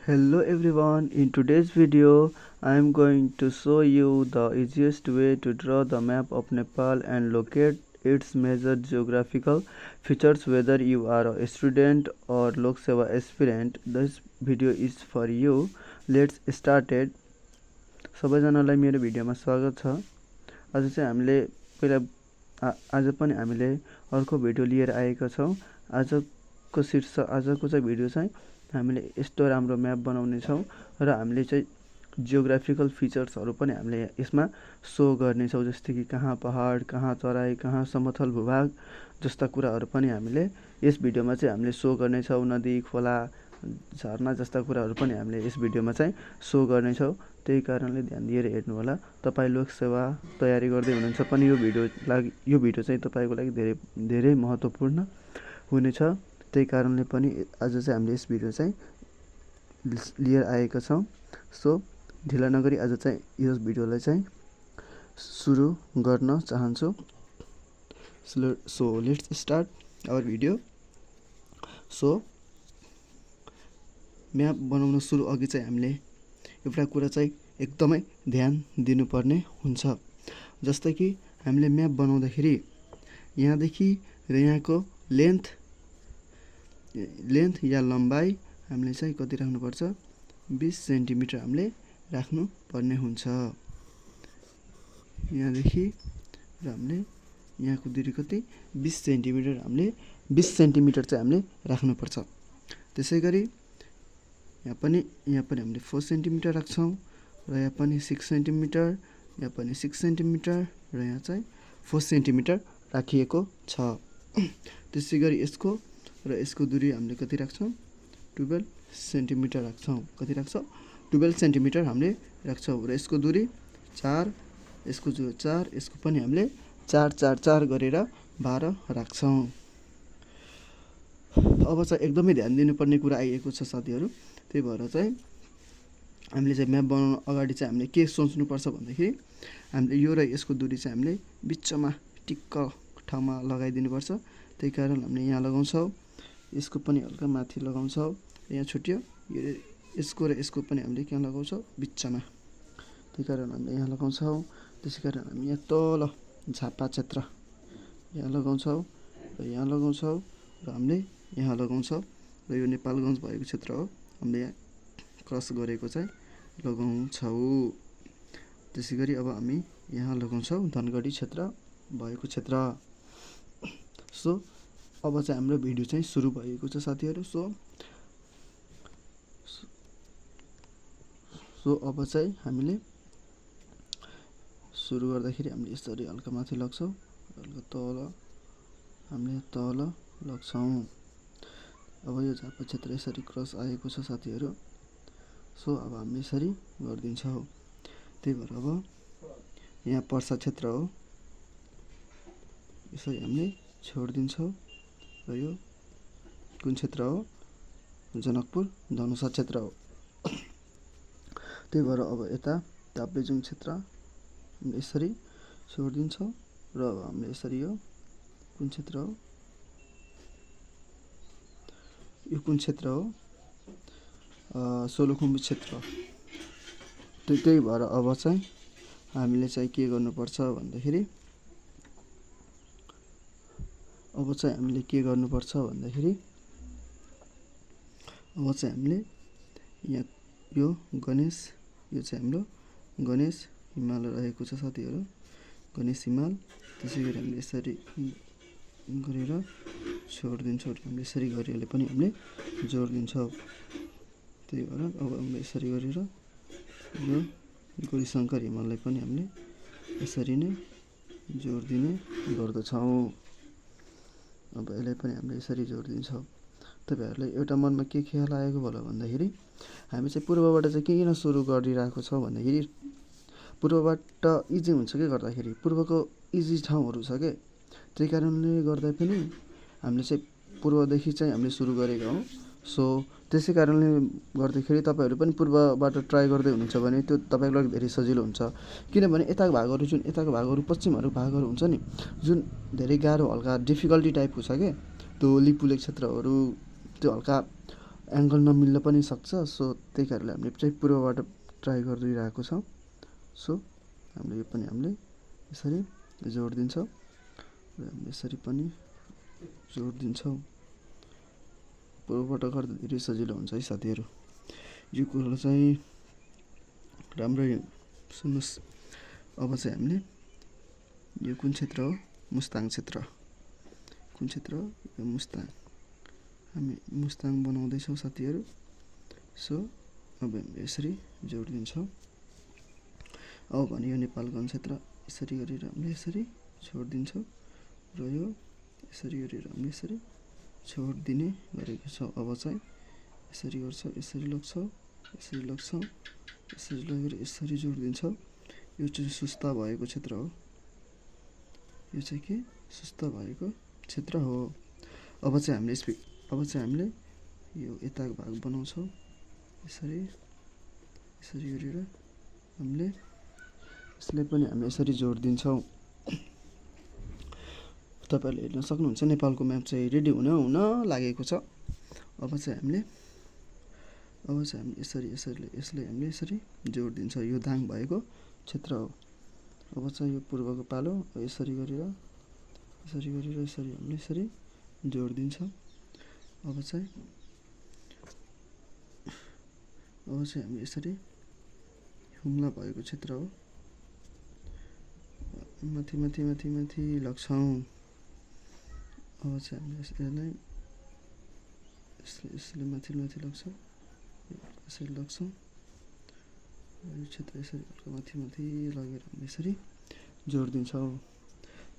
Hello everyone, in today's video I am going to show you the easiest way to draw the map of Nepal and locate its major geographical features. Whether you are a student or Lok Seva aspirant, this video is for you. Let's start it. सबैजनालाई मेरो भिडियोमा स्वागत छ। आज चाहिँ हामीले आज पनि हामीले अर्को भिडियो लिएर आएका छौं। आजको चाहिँ भिडियो चाहिँ हामीले यस्तो राम्रो म्याप बनाउने छौं र हामीले चाहिँ जियोग्राफिकल फिचर्सहरु पनि हामीले यसमा शो गर्ने छौं, जस्तै कि कहाँ पहाड, कहाँ तराई, कहाँ समतल भूभाग जस्ता कुराहरु पनि हामीले यस भिडियोमा चाहिँ हामीले शो गर्ने छौं। नदी, खोला, झरना जस्ता कुराहरु पनि हामीले यस भिडियोमा चाहिँ शो गर्ने छौं। त्यही कारणले ध्यान दिएर हेर्नु होला। तपाई लोक सेवा तयारी गर्दै हुनुहुन्छ पनि यो भिडियो चाहिँ तपाईको लागि धेरै महत्त्वपूर्ण हुनेछ। त्यही कारणले पनि आज चाहिँ हामीले यस भिडियो चाहिँ लिएर आएका छौं। सो ढिला नगरी आज चाहिँ यस भिडियोलाई चाहिँ सुरु गर्न चाहन्छु। So let's start our video. So map बनाउन सुरु अघि चाहिँ हामीले एउटा कुरा चाहिँ एकदमै ध्यान दिनुपर्ने हुन्छ। जस्तै कि हामीले म्याप बनाउँदाखेरि यहाँदेखि र यहाँको लेन्थ या लम्बाई हामीले चाहिँ कति राख्नु पर्छ, 20 सेन्टिमिटर हामीले राख्नु पर्ने हुन्छ। यहाँदेखि र हामीले यहाँको दूरी कति, 20 सेन्टिमिटर चाहिँ हामीले राख्नु पर्छ। त्यसैगरी यहाँ पनि हामीले 4 सेन्टिमिटर राख्छौं र यहाँ पनि 6 सेन्टिमिटर, यहाँ पनि 6 सेन्टिमिटर र यहाँ चाहिँ 4 सेन्टिमिटर राखिएको छ। त्यसैगरी यसको दूरी हामीले कति राख्छौं, 12 सेन्टिमिटर राख्छौं। कति राख्छौं, 12 सेन्टिमिटर हामीले राख्छौं र यसको दूरी 4, यसको जो 4, यसको पनि हामीले 4 4 4 गरेर 12 राख्छौं। अब चाहिँ एकदमै ध्यान दिनुपर्ने कुरा आइएको छ साथीहरु। त्यही भएर चाहिँ हामीले चाहिँ म्याप बनाउन अगाडि चाहिँ हामीले के सोच्नु पर्छ भन्दाखेरि हामीले यो र यसको दूरी चाहिँ हामीले बिचमा टिक्क ठाउँमा लगाइदिनु पर्छ। त्यही कारण हामीले यहाँ लगाउँछौं, यसको पनि हल्का माथि लगाउँछौं, यहाँ छुट्यो, यसको र यसको पनि हामीले कहाँ लगाउँछौं, बिचमा। त्यही कारण हामीले यहाँ लगाउँछौं। त्यसैकारण हामी यहाँ तल झापा क्षेत्र यहाँ लगाउँछौं र यहाँ लगाउँछौं र हामीले यहाँ लगाउँछौं र यो नेपालगञ्ज भएको क्षेत्र हो, हामीले यहाँ क्रस गरेको चाहिँ लगाउँछौं। त्यसैगरी अब हामी यहाँ लगाउँछौं धनगढी क्षेत्र भएको क्षेत्र। सो अब चाहिँ हाम्रो भिडियो चाहिँ सुरु भएको छ साथीहरु। सो अब चाहिँ हामीले सुरु गर्दाखेरि हामीले यसरी हल्का माथि लग्छौं, हल्का तल हामीले तल लग्छौं। अब यो झापा क्षेत्र यसरी क्रस आएको छ साथीहरु। सो अब हामी यसरी गर्दिन्छौं। त्यही भएर अब यहाँ पर्सा क्षेत्र हो, यसरी हामीले छोड्दिन्छौं र यो कुन क्षेत्र हो, जनकपुर धनुषा क्षेत्र हो। त्यही भएर अब यता ताप्लेजुङ क्षेत्र हामीले यसरी छोड्दिन्छौं र अब हामीले यसरी यो कुन क्षेत्र हो, यो कुन क्षेत्र हो, सोलुखुम्बु क्षेत्र। त्यही भएर अब चाहिँ हामीले चाहिँ के गर्नुपर्छ भन्दाखेरि अब चाहिँ हामीले यहाँ यो गणेश, यो चाहिँ हाम्रो गणेश हिमाल रहेको छ साथीहरु, गणेश हिमाल। त्यसैगरी हामीले यसरी गरेर छोड्दिन्छौँ र हामीले यसरी गरेर पनि हामीले जोड्दिन्छौँ। त्यही भएर अब हामीले यसरी गरेर यो गौरीशंकर हिमाललाई पनि हामीले यसरी नै जोड्दिने गर्दछौँ। अब यसलाई पनि हामीले यसरी जोड्दिन्छौँ। तपाईहरुलाई एउटा मनमा के ख्याल आएको होला भन्दाखेरि हामी चाहिँ पूर्वबाट चाहिँ किन सुरु गरिरहेको छौं भन्दाखेरि पूर्वबाट इजी हुन्छ के गर्दाखेरि, पूर्वको इजी ठाउँहरु छ के। त्यही कारणले गर्दा पनि हामीले चाहिँ पूर्वदेखि चाहिँ हामीले सुरु गरेका हौं। सो त्यसै कारणले गर्दाखेरि तपाईहरु पनि पूर्वबाट ट्राई गर्दै हुनुहुन्छ भने त्यो तपाईको लागि धेरै सजिलो हुन्छ। किनभने यताको भागहरु पश्चिमहरु भागहरु हुन्छ नि, जुन धेरै गाह्रो हल्का डिफिकल्टी टाइपको छ के, त्यो लिपुलेख क्षेत्रहरु त्यो हल्का एङ्गल नमिल्न पनि सक्छ। सो त्यही कारणले हामीले चाहिँ पूर्वबाट ट्राई गरिरहेको छौँ। सो हामीले यो पनि हामीले यसरी जोडिदिन्छौँ र हामीले यसरी पनि जोडिदिन्छौँ। पूर्वबाट गर्दा धेरै सजिलो हुन्छ है साथीहरू। यो कुरो चाहिँ राम्रै सुन्नुहोस्। अब चाहिँ हामीले यो कुन क्षेत्र हो? मुस्ताङ क्षेत्र। कुन क्षेत्र हो? यो मुस्ताङ। हामी मुस्ताङ बनाउँदैछौँ साथीहरू। सो अब हामीले यसरी जोडिदिन्छौँ। अब भने यो नेपाल गण क्षेत्र यसरी गरेर हामीले यसरी छोडिदिन्छौँ र यो यसरी गरेर हामीले यसरी छोडिदिने गरेको छौँ। अब चाहिँ यसरी गर्छौँ, यसरी लग्छौँ, यसरी लग्छौँ, यसरी लगेर यसरी जोडिदिन्छौँ। यो चाहिँ सुस्ता भएको क्षेत्र हो। यो चाहिँ के? सुस्ता भएको क्षेत्र हो। अब चाहिँ हामीले यो यताको भाग बनाउँछौँ। यसरी यसरी गरेर हामीले यसलाई पनि हामी यसरी जोडिदिन्छौँ। तपाईँहरूले हेर्न सक्नुहुन्छ नेपालको म्याप चाहिँ रेडी हुन लागेको छ। अब चाहिँ हामीले यसलाई हामीले यसरी जोडिदिन्छौँ। यो दाङ भएको क्षेत्र हो। अब चाहिँ यो पूर्वको पालो यसरी गरेर यसरी हामीले यसरी जोडिदिन्छौँ। अब चाहिँ हामी यसरी हुम्ला भएको क्षेत्र हो। माथि माथि माथि माथि लग्छौँ। अब चाहिँ हामीले यसलाई माथि माथि लग्छौँ, यसरी लग्छौँ। यो क्षेत्र यसरी हल्का माथि माथि लगेर हामीले यसरी जोडिदिन्छौँ।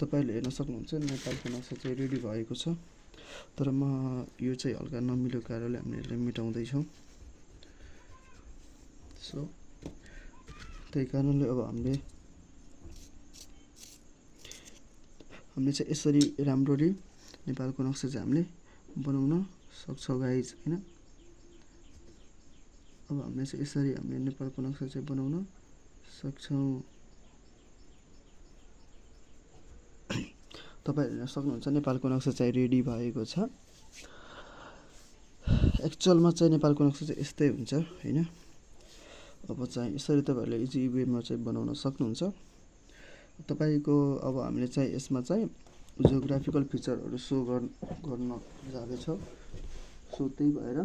तपाईँहरूले हेर्न सक्नुहुन्छ नेपालको नक्सा चाहिँ रेडी भएको छ। तर यो चाहिँ हल्का नमिलेको कारणले हामीले यसलाई मेटाउँदैछौँ। सो त्यही कारणले अब हामीले चाहिँ यसरी राम्ररी नेपालको नक्सा चाहिँ हामीले बनाउन सक्छौँ गाइज, हैन। अब हामीले चाहिँ यसरी हामीले नेपालको नक्सा चाहिँ बनाउन सक्छौँ। तपाईँहरू हेर्न सक्नुहुन्छ नेपालको नक्सा चाहिँ रेडी भएको छ। एक्चुअलमा चाहिँ नेपालको नक्सा चाहिँ यस्तै हुन्छ, हैन। अब चाहिँ यसरी तपाईँहरूले इजी वेमा चाहिँ बनाउन सक्नुहुन्छ। तपाईँको अब हामीले चाहिँ यसमा चाहिँ जियोग्राफिकल फिचरहरू सो गर्न जाँदैछौँ। सो त्यही भएर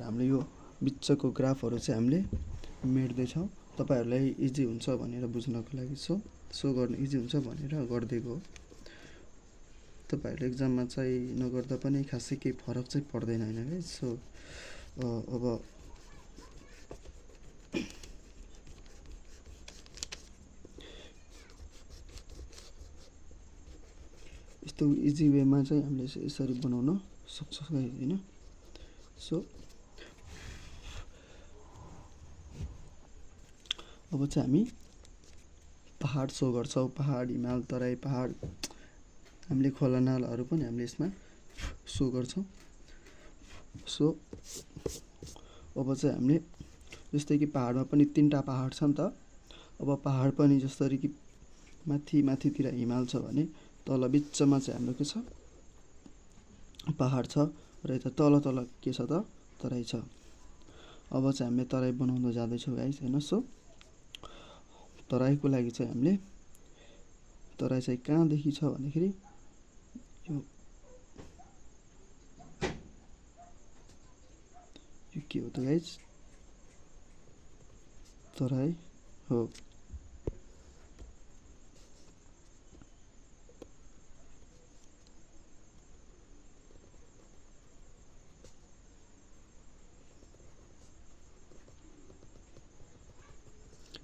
हामीले यो बिचको ग्राफहरू चाहिँ हामीले मेट्दैछौँ। तपाईँहरूलाई इजी हुन्छ भनेर बुझ्नको लागि सो गर्न इजी हुन्छ भनेर गरिदिएको हो। तपाईँहरूले एक्जाममा चाहिँ नगर्दा पनि खासै केही फरक चाहिँ पर्दैन, हैन है। सो अब यस्तो इजी वेमा चाहिँ हामीले यसरी बनाउन सक्छौँ, हैन। सो अब चाहिँ हामी पहाड सो गर्छौँ। पहाड, हिमाल, तराई, पहाड, हामीले खोला नालाहरू पनि हामीले यसमा सो गर्छौँ। सो अब चाहिँ हामीले जस्तै कि पहाडमा पनि 3टा पहाड छ नि त। अब पहाड पनि जसरी कि माथितिर हिमाल छ भने तल बिचमा चाहिँ हाम्रो के छ? पहाड छ र यता तल के छ त? तराई छ। अब चाहिँ हामीले तराई बनाउन जाँदैछौँ गाइस, हैन। सो तराईको लागि चाहिँ हामीले तराई चाहिँ कहाँदेखि छ भन्दाखेरि यो के हो त गाइस? तराई हो।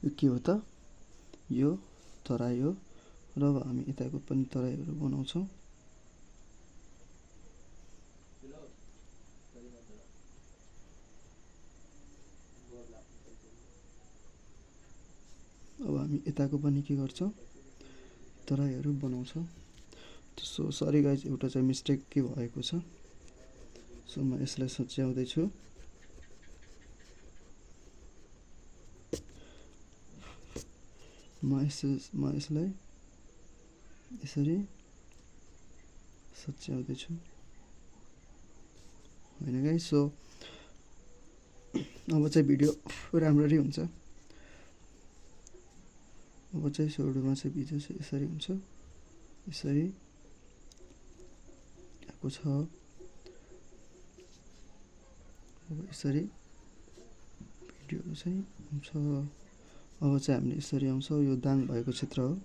यो के हो त? यो तराई हो र अब हामी यताको पनि तराईहरू बनाउँछौँ। अब हामी यताको पनि के गर्छौँ? तराईहरू बनाउँछौँ। सो सरी गाइज, एउटा चाहिँ मिस्टेक के भएको छ। सो म यसलाई सच्याउँदैछु। म यसलाई यसरी सच्याउँदैछु। होइन गाइस। सो अब चाहिँ भिडियो राम्ररी हुन्छ। अब चाहिँ सुरुमा चाहिँ भिडियो चाहिँ यसरी हुन्छ, यसरी आएको छ। अब यसरी भिडियोहरू चाहिँ हुन्छ। अब चाहिँ हामीले यसरी आउँछ, यो दाङ भएको क्षेत्र हो।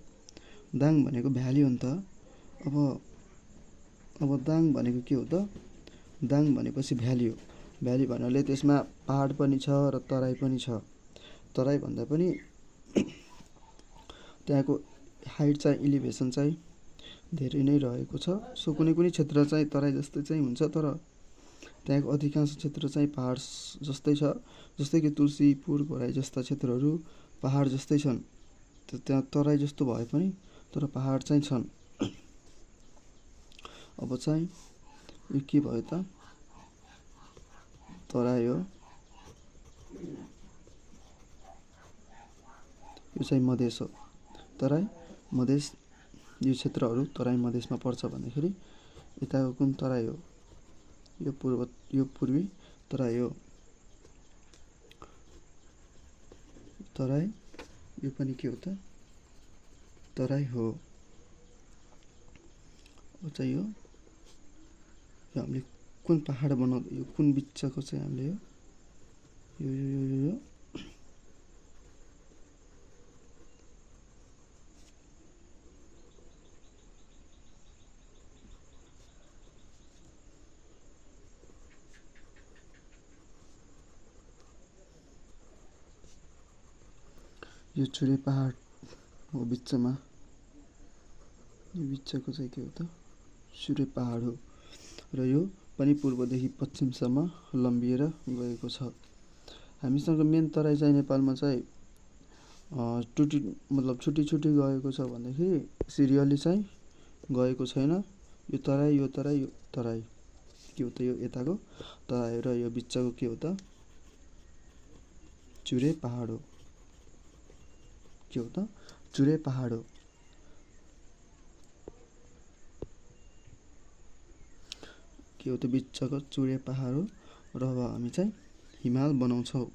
दाङ भनेको भ्याली हो नि त। अब दाङ भनेको के हो त? दाङ भनेपछि भ्याली हो। भ्याली भन्नाले त्यसमा पहाड पनि छ र तराई पनि छ। तराई भन्दा पनि त्यहाँको हाइट चाहिँ, इलिभेसन चाहिँ धेरै नै रहेको छ। सो कुनै कुनै क्षेत्र चाहिँ तराई जस्तै चाहिँ हुन्छ, तर त्यहाँको अधिकांश क्षेत्र चाहिँ पहाड जस्तै छ। जस्तै कि तुलसीपुर, घोराई जस्ता क्षेत्रहरू पहाड जस्तै छन्। त्यहाँ तराई जस्तो भए पनि तर पहाड चाहिँ छन्। अब चाहिँ यो के भयो त? तराई हो। यो चाहिँ मधेस हो। तराई, मधेस, यो क्षेत्रहरू तराई मधेसमा पर्छ भन्दाखेरि यताको कुन तराई हो? यो पूर्वी तराई हो। तराई, यो पनि के हो त? तराई हो। अब चाहिँ यो हामीले कुन पहाड बनाउँदै, यो कुन बिचको चाहिँ हामीले यो यो चुरे पहाड हो बिचमा। यो बिचको चाहिँ के हो त? चुरे पहाड हो र यो पनि पूर्वदेखि पश्चिमसम्म लम्बिएर गएको छ। हामीसँग मेन तराई चाहिँ नेपालमा चाहिँ छुट्टी गएको छ भन्दाखेरि सिरियली चाहिँ गएको छैन। यो तराई, यो तराई, यो तराई के हो त? यो यताको तराई र यो बिचको के हो त? चुरे पहाड हो। के हो त? चुरे पहाड हो। के हो त? बिचको चुरे पहाड हो। र अब हामी चाहिँ हिमाल बनाउँछौँ।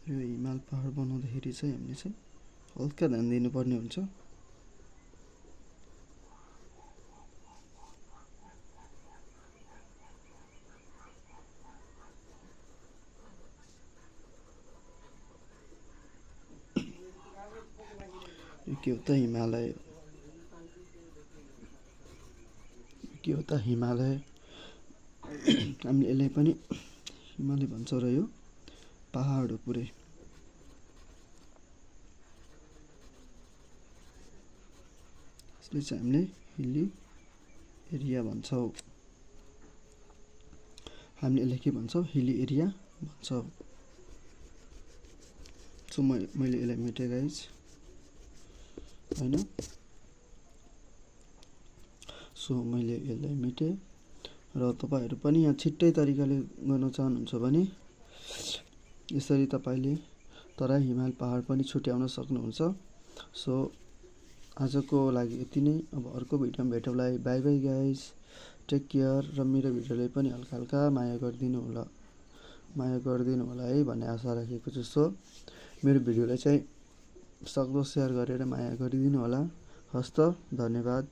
यो हिमाल पहाड बनाउँदाखेरि चाहिँ हामीले चाहिँ हल्का ध्यान दिनुपर्ने हुन्छ। यो के हो त? हिमालय। के हो त? हिमालय। हामीले यसलाई पनि हिमालय भन्छौँ र यो पहाड हो पुरै। यसले चाहिँ हामीले हिल्ली एरिया भन्छौँ। हामीले यसलाई के भन्छौँ? हिल्ली एरिया भन्छौँ। सो मैले यसलाई मेटेँ गाइज, होइन? सो मैले यसलाई मेटेँ र तपाईँहरू पनि यहाँ छिट्टै तरिकाले गर्न चाहनुहुन्छ भने यसरी तपाईँले तराई, हिमाल, पहाड पनि छुट्याउन सक्नुहुन्छ। सो आजको लागि यति नै। अब अर्को भिडियोमा भेटौँला। Bye bye guys, take care. र मेरो भिडियोलाई पनि हल्का हल्का माया गरिदिनु होला है भन्ने आशा राखेको छु। सो मेरो भिडियोलाई चाहिँ सक्दो सेयर गरेर माया गरिदिनु होला। हस्त, धन्यवाद।